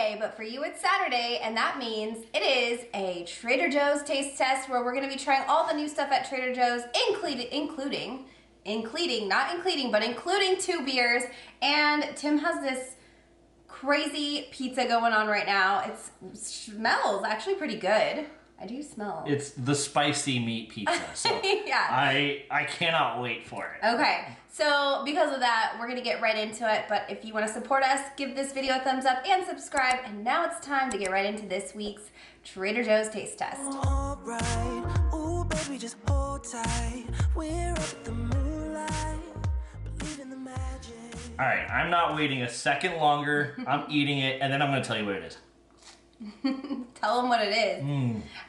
Friday, but for you it's Saturday, and that means it is a Trader Joe's taste test where we're gonna be trying all the new stuff at Trader Joe's, including 2 beers. And Tim has this crazy pizza going on right now. It smells actually pretty good. I do smell. It's the spicy meat pizza, so yeah. I cannot wait for it. Okay, so because of that, we're gonna get right into it, but if you wanna support us, give this video a thumbs up and subscribe, and now it's time to get right into this week's Trader Joe's taste test. All right. Ooh, baby, just hold tight. We're up at the moonlight, believe in the magic. All right, I'm not waiting a second longer. I'm eating it, and then I'm gonna tell you what it is. Tell them what it is.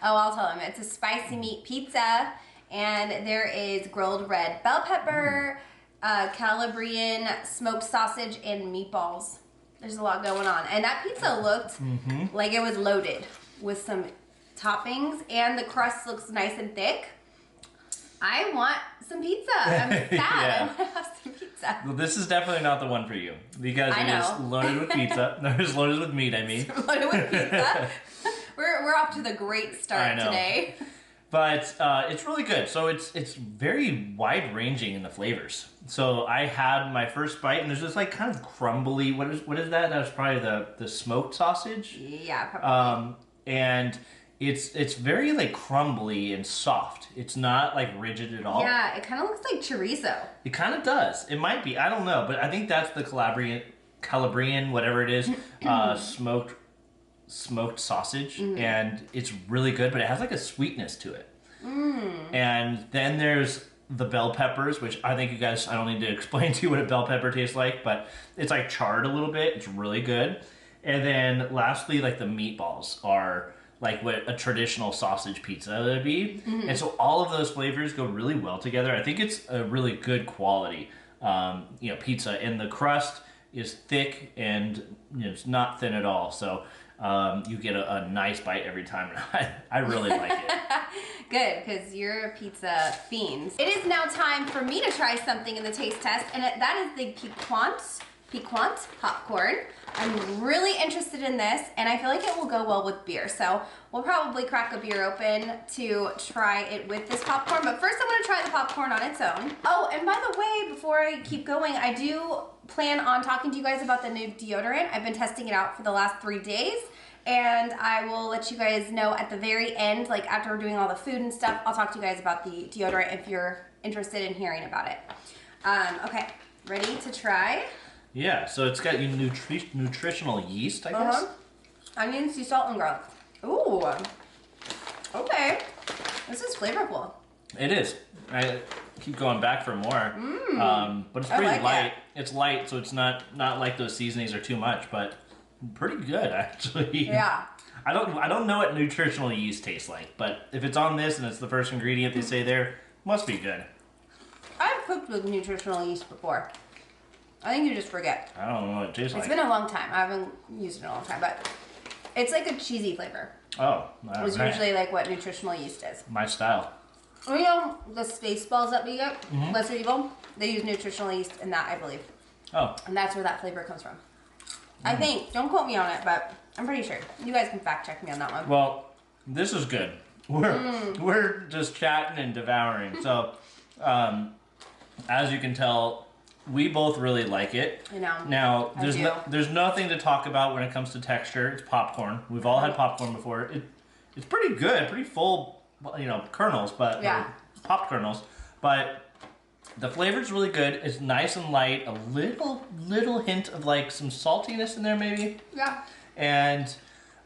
Oh, I'll tell them. It's a spicy meat pizza, and there is grilled red bell pepper, Calabrian smoked sausage, and meatballs. There's a lot going on. And that pizza looked like it was loaded with some toppings, and the crust looks nice and thick. I want some pizza. I'm fat. Yeah. I want to have some pizza. Well, this is definitely not the one for you because it is loaded with pizza. No, it's loaded with meat, I mean. Loaded with pizza. We're off to the great start today. But it's really good. So it's very wide ranging in the flavors. So I had my first bite, and there's this like kind of crumbly. What is that? That's probably the smoked sausage. Yeah, probably. And it's very like crumbly and soft. It's not like rigid at all. Yeah, it kind of looks like chorizo. It kind of does. It might be. I don't know, but I think that's the Calabrian, whatever it is, smoked sausage, and it's really good. But it has like a sweetness to it. And then there's the bell peppers, which I think you guys. I don't need to explain to you what a bell pepper tastes like, but it's like charred a little bit. It's really good. And then lastly, like the meatballs are like what a traditional sausage pizza would be. And so all of those flavors go really well together. I think it's a really good quality pizza, and the crust is thick and it's not thin at all. So you get a nice bite every time. I really like it. Good, because you're a pizza fiend. It is now time for me to try something in the taste test, and that is the piquant popcorn. I'm really interested in this, and I feel like it will go well with beer. So we'll probably crack a beer open to try it with this popcorn. But first I'm gonna try the popcorn on its own. Oh, and by the way, before I keep going, I do plan on talking to you guys about the new deodorant. I've been testing it out for the last 3 days, and I will let you guys know at the very end, like after we're doing all the food and stuff, I'll talk to you guys about the deodorant if you're interested in hearing about it. Okay, ready to try? Yeah, so it's got nutritional yeast, I guess. Onion, sea salt, and garlic. Ooh. Okay. This is flavorful. It is. I keep going back for more. But it's pretty light. It's light, so it's not like those seasonings are too much, but pretty good actually. Yeah. I don't know what nutritional yeast tastes like, but if it's on this and it's the first ingredient they say there, must be good. I've cooked with nutritional yeast before. I think you just forget. I don't know what it tastes like. It's been a long time. I haven't used it in a long time, but it's like a cheesy flavor. Oh, It's usually like what nutritional yeast is. My style. You know, the space balls that we get, Lesser Evil, they use nutritional yeast in that, I believe. Oh. And that's where that flavor comes from. I think. Don't quote me on it, but I'm pretty sure. You guys can fact check me on that one. Well, this is good. We're just chatting and devouring. So, as you can tell, we both really like it. I know. Now, there's nothing to talk about when it comes to texture. It's popcorn. We've all had popcorn before. It's pretty good, pretty full, kernels, but popped kernels. But the flavor's really good. It's nice and light. A little hint of like some saltiness in there, maybe. Yeah. And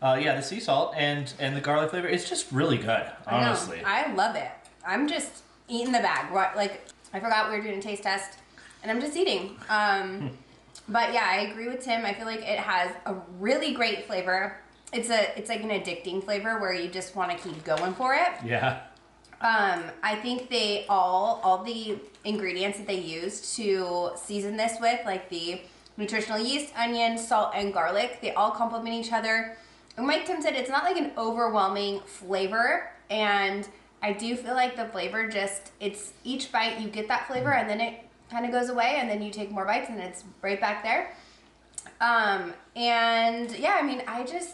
the sea salt and the garlic flavor. It's just really good, honestly. I love it. I'm just eating the bag. Right? Like I forgot we were doing a taste test. And I'm just eating. But yeah, I agree with Tim. I feel like it has a really great flavor. It's like an addicting flavor where you just want to keep going for it. Yeah. I think all the ingredients that they use to season this with, like the nutritional yeast, onion, salt, and garlic, they all complement each other. And like Tim said, it's not like an overwhelming flavor, and I do feel like the flavor it's each bite you get that flavor and then it kind of goes away and then you take more bites and it's right back there. And yeah, I mean,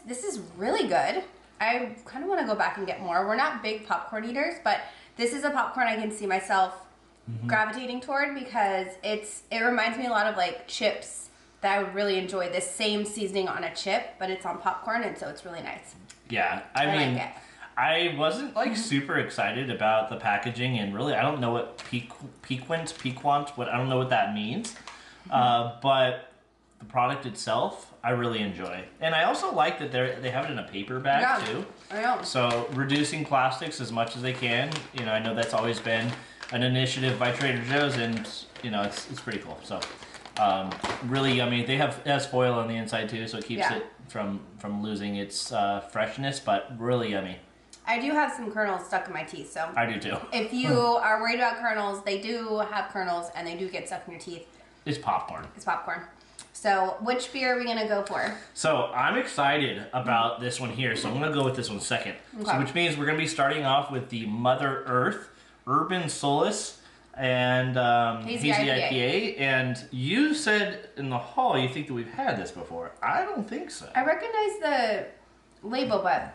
this is really good. I kind of want to go back and get more. We're not big popcorn eaters, but this is a popcorn I can see myself gravitating toward because it reminds me a lot of like chips that I would really enjoy. This same seasoning on a chip, but it's on popcorn, and so it's really nice. Yeah, I mean, like it. I wasn't like super excited about the packaging, and really, I don't know what piquant, what I don't know what that means, but the product itself, I really enjoy, and I also like that they have it in a paper bag too. I know. So reducing plastics as much as they can. You know, I know that's always been an initiative by Trader Joe's, and you know, it's pretty cool. So really yummy. It has foil on the inside too, so it keeps it from losing its freshness, but really yummy. I do have some kernels stuck in my teeth, so I do too. If you are worried about kernels, they do have kernels, and they do get stuck in your teeth. It's popcorn. It's popcorn. So, which beer are we gonna go for? So I'm excited about this one here, so I'm gonna go with this one second. Okay. So, which means we're gonna be starting off with the Mother Earth Urban Solace and Hazy IPA. And you said in the hall you think that we've had this before. I don't think so. I recognize the label, but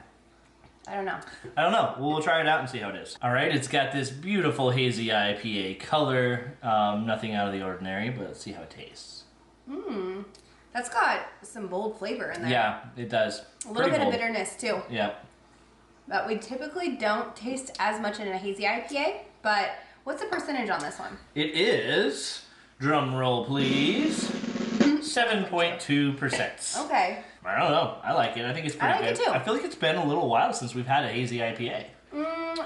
I don't know. I don't know. We'll try it out and see how it is. All right, it's got this beautiful Hazy IPA color. Nothing out of the ordinary, but let's see how it tastes. That's got some bold flavor in there. Yeah, it does. A little bit of bitterness too. Yeah. But we typically don't taste as much in a hazy IPA. But what's the percentage on this one? It is, drum roll please, 7.2%. Okay. I don't know. I like it. I think it's pretty good. I like it too. I feel like it's been a little while since we've had a hazy IPA.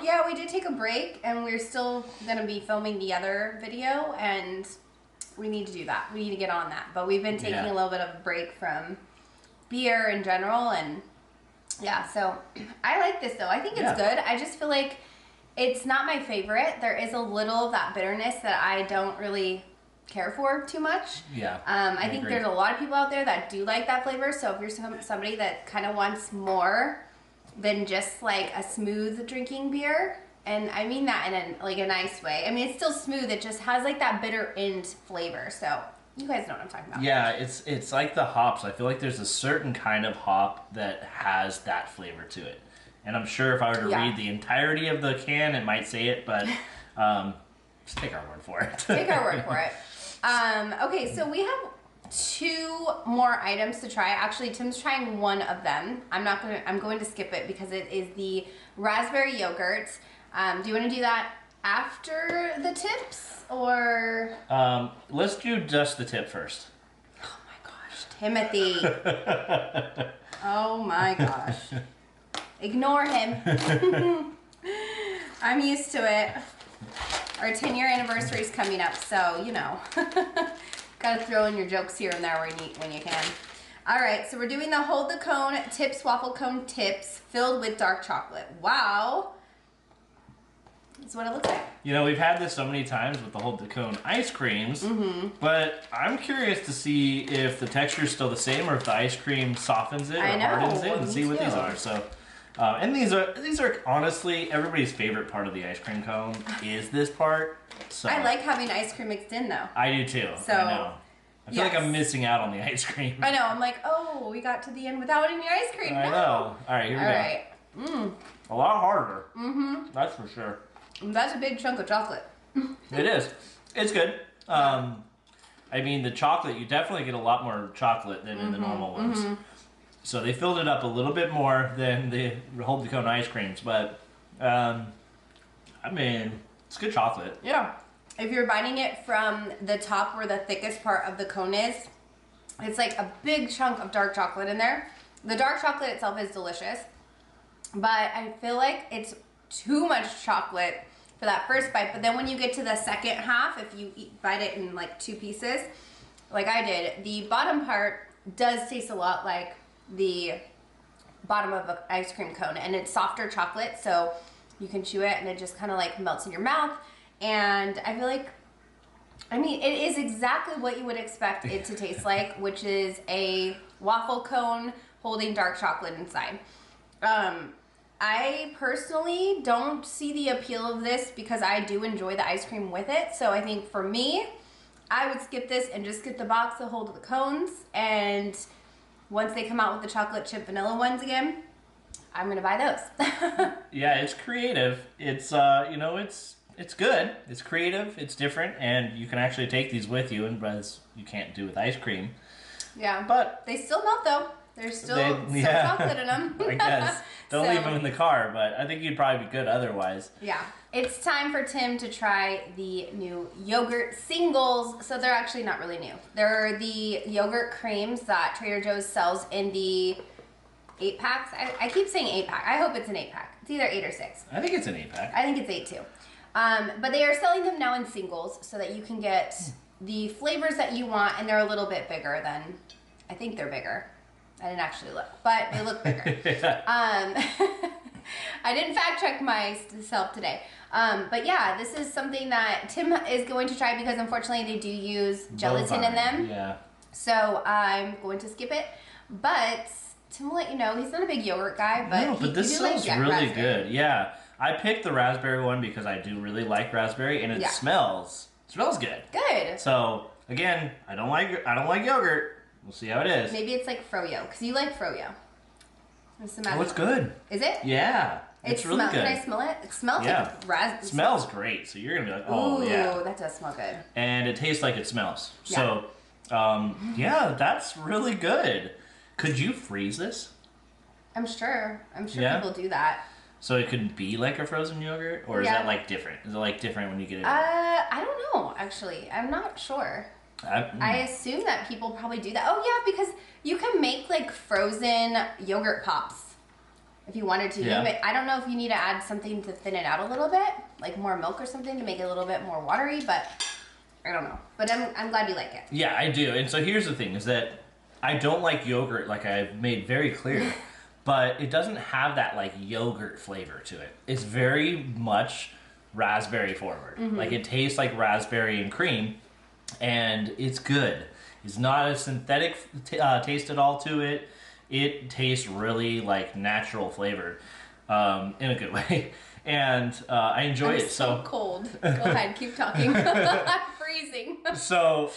Yeah, we did take a break, and we're still going to be filming the other video, and we need to do that. We need to get on that. But we've been taking a little bit of a break from beer in general, and yeah, so I like this though. I think it's good. I just feel like it's not my favorite. There is a little of that bitterness that I don't really care for too much. Yeah. I think there's a lot of people out there that do like that flavor. So if you're somebody that kind of wants more than just like a smooth drinking beer, and I mean that in a nice way. I mean, it's still smooth. It just has like that bitter end flavor. So you guys know what I'm talking about. Yeah, it's like the hops. I feel like there's a certain kind of hop that has that flavor to it. And I'm sure if I were to read the entirety of the can, it might say it, but just take our word for it. Take our word for it. Okay, so we have 2 more items to try. Actually, Tim's trying one of them. I'm going to skip it because it is the raspberry yogurt. Do you want to do that after the tips, or? Let's do just the tip first. Oh my gosh, Timothy. Oh my gosh. Ignore him. I'm used to it. Our 10-year anniversary is coming up, so, you know. Gotta throw in your jokes here and there when you can. All right, so we're doing the Hold the Cone Tips Waffle Cone Tips filled with dark chocolate. Wow. That's what it looks like. You know, we've had this so many times with the Hold the Cone ice creams, but I'm curious to see if the texture is still the same or if the ice cream softens it or hardens it, and see what these are. So, and these are honestly everybody's favorite part of the ice cream cone is this part. So I like having ice cream mixed in though. I do too. So, I know. I feel like I'm missing out on the ice cream. I know. I'm like, oh, we got to the end without any ice cream. I know. All right, here we go. All right. A lot harder. That's for sure. That's a big chunk of chocolate. It is. It's good. I mean, the chocolate, you definitely get a lot more chocolate than in the normal ones. So they filled it up a little bit more than the Hold the Cone ice creams, but I mean, it's good chocolate. Yeah. If you're biting it from the top where the thickest part of the cone is, it's like a big chunk of dark chocolate in there. The dark chocolate itself is delicious, but I feel like it's too much chocolate for that first bite. But then when you get to the second half, if you bite it in like 2 pieces, like I did, the bottom part does taste a lot like the bottom of an ice cream cone, and it's softer chocolate, so you can chew it and it just kind of like melts in your mouth. And I feel like, I mean, it is exactly what you would expect it to taste like, which is a waffle cone holding dark chocolate inside. I personally don't see the appeal of this because I do enjoy the ice cream with it. So I think for me, I would skip this and just get the box to hold the cones. And once they come out with the chocolate chip vanilla ones again, I'm gonna buy those. Yeah, it's creative. It's it's good. It's creative. It's different, and you can actually take these with you, and as you can't do with ice cream. Yeah, but they still melt though. There's still chocolate in them. I guess. Don't leave them in the car, but I think you'd probably be good otherwise. Yeah. It's time for Tim to try the new yogurt singles. So they're actually not really new. They're the yogurt creams that Trader Joe's sells in the 8-packs. I keep saying 8-pack. I hope it's an 8-pack. It's either 8 or 6. I think it's an 8-pack. I think it's 8 too. But they are selling them now in singles so that you can get the flavors that you want, and they're a little bit bigger than, I think they're bigger. I didn't actually look, but they look bigger. I didn't fact check myself today. But yeah, this is something that Tim is going to try because unfortunately they do use gelatin in them. Yeah. So I'm going to skip it. But Tim will let you know, he's not a big yogurt guy, but this smells really good. Yeah. I picked the raspberry one because I do really like raspberry, and it smells good. Good. So again, I don't like yogurt. We'll see how it is. Maybe it's like froyo, because you like froyo. Oh, it's good. Is it? Yeah. It's really good. Can I smell it? It smells like raspberry. It smells great. So you're going to be like, oh, yeah. Ooh, that does smell good. And it tastes like it smells. Yeah. So, yeah, that's really good. Could you freeze this? I'm sure people do that. So it could be like a frozen yogurt? Or is that like different? Is it like different when you get it? I don't know, actually. I'm not sure. I assume that people probably do that. Oh yeah, because you can make like frozen yogurt pops if you wanted to. Yeah. I don't know if you need to add something to thin it out a little bit, like more milk or something to make it a little bit more watery, but I don't know. But I'm glad you like it. Yeah, I do. And so here's the thing is that I don't like yogurt, like I've made very clear, but it doesn't have that like yogurt flavor to it. It's very much raspberry forward. Mm-hmm. Like it tastes like raspberry and cream. And it's good. It's not a synthetic taste at all to it. It tastes really like natural flavored, in a good way. And I enjoy it. So cold. Go ahead, keep talking. I'm freezing. So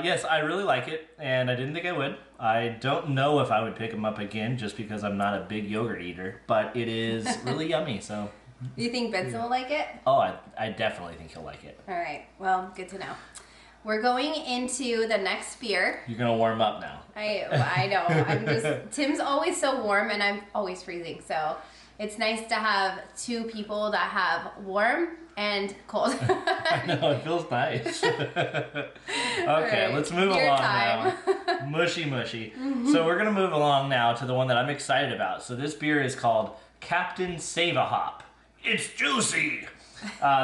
yes, I really like it, and I didn't think I would. I don't know if I would pick them up again, just because I'm not a big yogurt eater. But it is really yummy. So. You think Benson will like it? Oh, I definitely think he'll like it. All right. Well, good to know. We're going into the next beer. You're gonna warm up now. I know. Tim's always so warm and I'm always freezing. So it's nice to have two people that have warm and cold. I know, it feels nice. Okay, right, let's move along now. Mushy. Mm-hmm. So we're gonna move along now to the one that I'm excited about. So this beer is called Captain Save-A-Hop. It's juicy.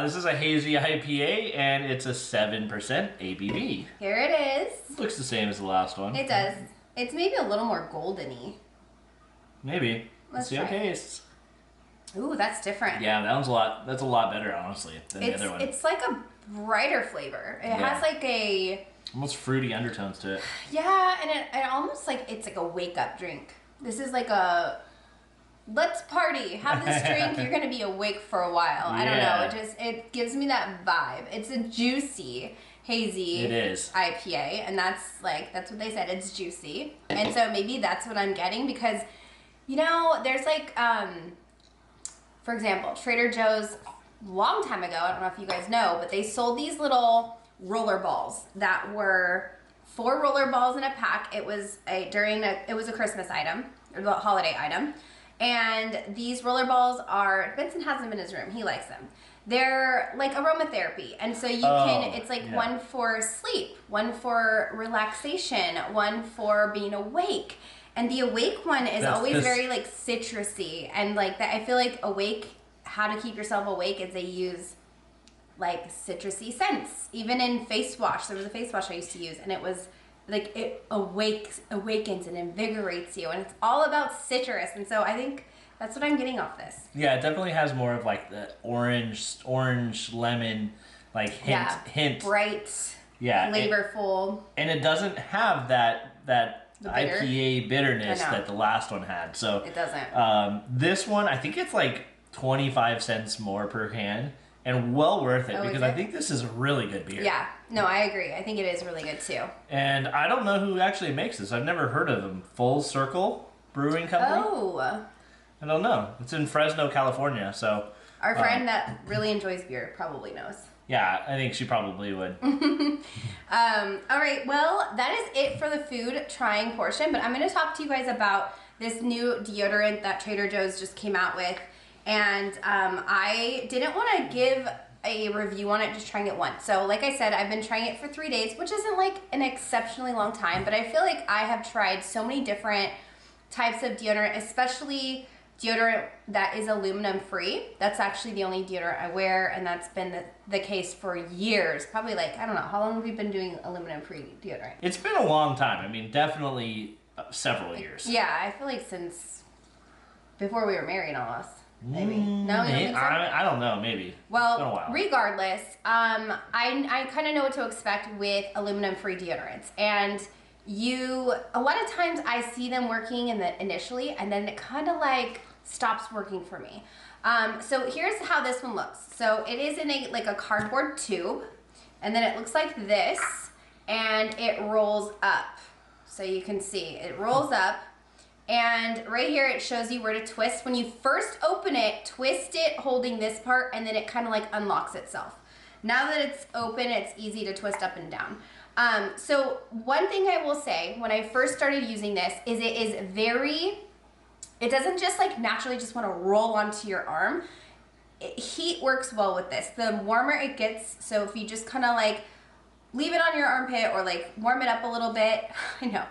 This is a hazy IPA, and it's a 7% ABV. Here it is. Looks the same as the last one. It does. It's maybe a little more golden-y. Maybe. Let's see how it try it. tastes. Ooh, that's different. Yeah, that's a lot better, honestly, than the other one. It's like a brighter flavor. It has like a... almost fruity undertones to it. Yeah, and it almost like it's like a wake-up drink. This is like a... Let's party. Have this drink. You're gonna be awake for a while. I don't know. It gives me that vibe. It's a juicy, hazy IPA, and that's what they said. It's juicy, and so maybe that's what I'm getting because, there's like, for example, Trader Joe's long time ago. I don't know if you guys know, but they sold these little roller balls that were 4 roller balls in a pack. It was a Christmas item or the holiday item. And these roller balls Benson has them in his room. He likes them. They're like aromatherapy. And so it's like one for sleep, one for relaxation, one for being awake. And the awake one is always very like citrusy. And like that, I feel like how to keep yourself awake is they use like citrusy scents. Even in face wash, there was a face wash I used to use and it was like it awakens and invigorates you, and it's all about citrus, and so I think that's what I'm getting off this. Yeah, it definitely has more of like the orange lemon, like hint, bright, flavorful, and it doesn't have that IPA bitterness that the last one had. So it doesn't. This one, I think it's like 25 cents more per can. and well worth it Oh, because is I it? think this is a really good beer. Yeah, no, I agree. I think it is really good too. And I don't know who actually makes this. I've never heard of them. Full Circle Brewing Company? Oh, I don't know. It's in Fresno, California, so... our friend that really enjoys beer probably knows. Yeah, I think she probably would. All right, well, that is it for the food trying portion, but I'm going to talk to you guys about this new deodorant that Trader Joe's just came out with, and I didn't want to give a review on it just trying it once. So like I said, I've been trying it for 3 days, which isn't like an exceptionally long time, but I feel like I have tried so many different types of deodorant, especially deodorant that is aluminum free. That's actually the only deodorant I wear, and that's been the case for years. Probably like, I don't know, how long have we been doing aluminum free deodorant? It's been a long time. I mean, definitely several years. Yeah, I feel like since before we were married almost. Maybe. No, you don't think so? I don't know, maybe. It's been a Well, while. regardless, I kind of know what to expect with aluminum free deodorants. And a lot of times I see them working initially, and then it kind of like stops working for me. So here's how this one looks. So it is in a cardboard tube, and then it looks like this, and it rolls up. So you can see it rolls up, and right here it shows you where to twist. When you first open it, twist it holding this part, and then it kind of like unlocks itself. Now that it's open, it's easy to twist up and down. So one thing I will say, when I first started using this, is it doesn't just like naturally just want to roll onto your arm. Heat works well with this. The warmer it gets, so if you just kind of like leave it on your armpit or like warm it up a little bit. I know,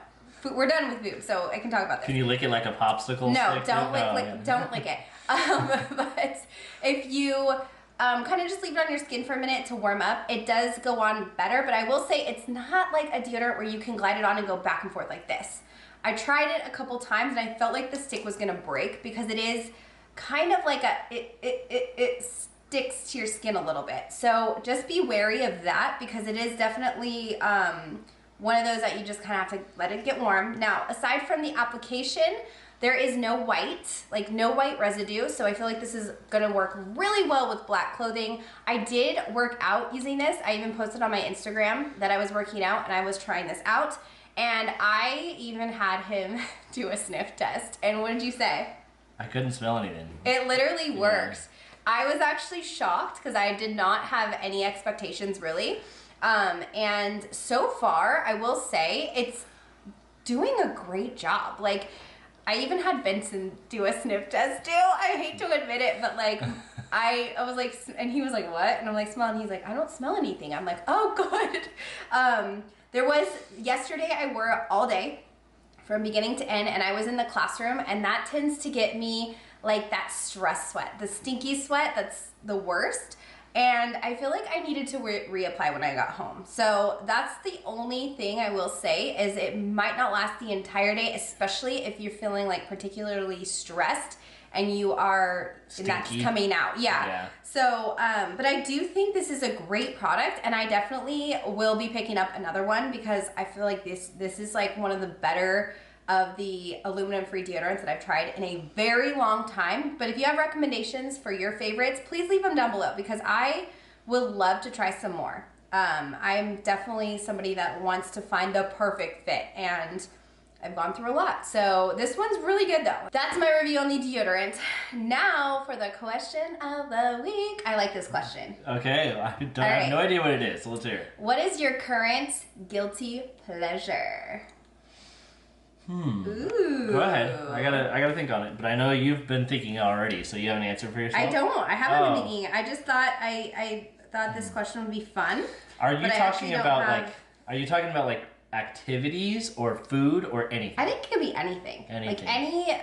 we're done with boobs, so I can talk about this. Can you lick it like a popsicle No, stick? don't lick it. But if you kind of just leave it on your skin for a minute to warm up, it does go on better. But I will say it's not like a deodorant where you can glide it on and go back and forth like this. I tried it a couple times and I felt like the stick was gonna break because it is kind of like it sticks to your skin a little bit. So just be wary of that because it is definitely one of those that you just kind of have to let it get warm. Now, aside from the application, there is no white residue, so I feel like this is gonna work really well with black clothing. I did work out using this. I even posted on my Instagram that I was working out and I was trying this out. And I even had him do a sniff test. And what did you say? I couldn't smell anything. It literally works. I was actually shocked because I did not have any expectations really. And so far, I will say it's doing a great job. Like, I even had Vincent do a sniff test too. I hate to admit it, but like, I was like, and he was like, what? And I'm like, smell. And he's like, I don't smell anything. I'm like, oh, good. Yesterday I wore it all day from beginning to end, and I was in the classroom, and that tends to get me like that stress sweat, the stinky sweat, that's the worst. And I feel like I needed to reapply when I got home. So that's the only thing I will say is it might not last the entire day, especially if you're feeling like particularly stressed and you are, and that's coming out. Yeah. So, but I do think this is a great product, and I definitely will be picking up another one because I feel like this is like one of the better of the aluminum-free deodorants that I've tried in a very long time. But if you have recommendations for your favorites, please leave them down below because I would love to try some more. I'm definitely somebody that wants to find the perfect fit, and I've gone through a lot. So this one's really good though. That's my review on the deodorant. Now for the question of the week. I like this question. Okay, I have no idea what it is, so let's hear it. What is your current guilty pleasure? Ooh. Go ahead. I gotta think on it. But I know you've been thinking already, so you have an answer for yourself? I don't. I haven't been thinking. I just thought I thought this question would be fun. Are you talking about like activities or food or anything? I think it could be anything. Like any,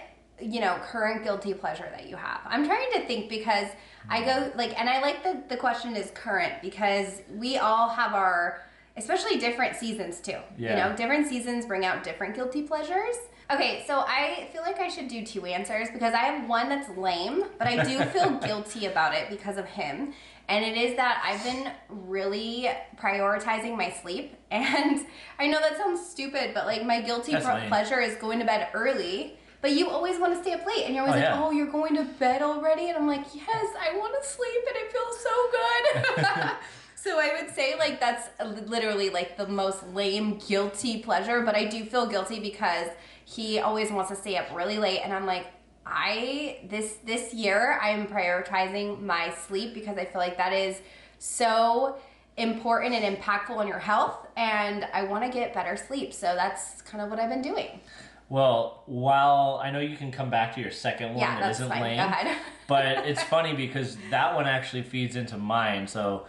current guilty pleasure that you have. I'm trying to think because I go and I like the question is current because we all have our, especially different seasons too. Yeah. Different seasons bring out different guilty pleasures. Okay, so I feel like I should do two answers because I have one that's lame, but I do feel guilty about it because of him. And it is that I've been really prioritizing my sleep. And I know that sounds stupid, but like my guilty pleasure is going to bed early But you always want to stay up late, and you're always like, oh, you're going to bed already? And I'm like, yes, I want to sleep, and it feels so good. So I would say like that's literally like the most lame guilty pleasure, but I do feel guilty because he always wants to stay up really late, and I'm like, this year I'm prioritizing my sleep because I feel like that is so important and impactful on your health, and I want to get better sleep. So that's kind of what I've been doing. Well, while I know you can come back to your second one that isn't fine. lame, Go ahead. but it's funny because that one actually feeds into mine. So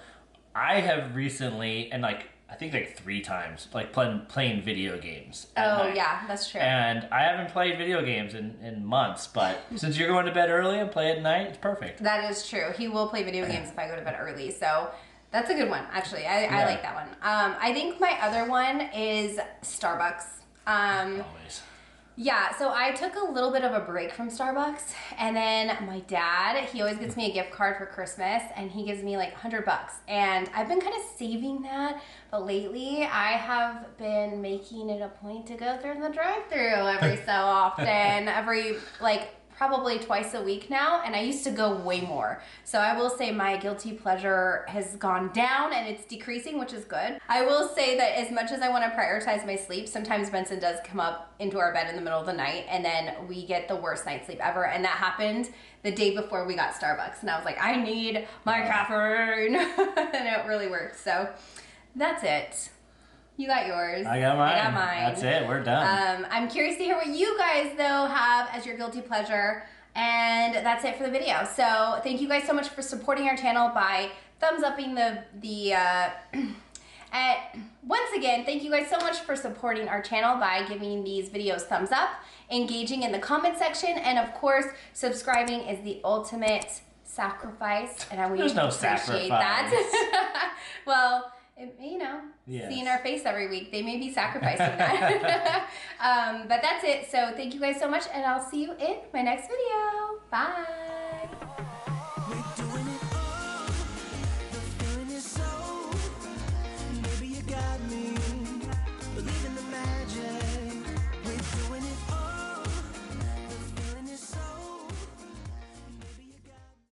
I have recently, and like I think like 3 times, like playing video games at night. Yeah, that's true. And I haven't played video games in months, but since you're going to bed early and play at night, it's perfect. That is true. He will play video games if I go to bed early, so that's a good one, actually. I like that one. I think my other one is Starbucks. Always. Yeah, so I took a little bit of a break from Starbucks, and then my dad, he always gets me a gift card for Christmas, and he gives me like $100, and I've been kind of saving that, but lately I have been making it a point to go through the drive-thru every so often, probably twice a week now, and I used to go way more. So I will say my guilty pleasure has gone down and it's decreasing, which is good. I will say that as much as I want to prioritize my sleep, sometimes Benson does come up into our bed in the middle of the night, and then we get the worst night's sleep ever. And that happened the day before we got Starbucks, and I was like, I need my caffeine. And it really worked. So that's it. You got yours. I got mine. I got mine. That's it. We're done. I'm curious to hear what you guys, though, have as your guilty pleasure. And that's it for the video. So thank you guys so much for supporting our channel by thumbs upping once again, thank you guys so much for supporting our channel by giving these videos thumbs up, engaging in the comment section, and of course, subscribing is the ultimate sacrifice. And we There's no appreciate sacrifice. that. Well, seeing our face every week, they may be sacrificing that. But that's it. So thank you guys so much, and I'll see you in my next video. Bye.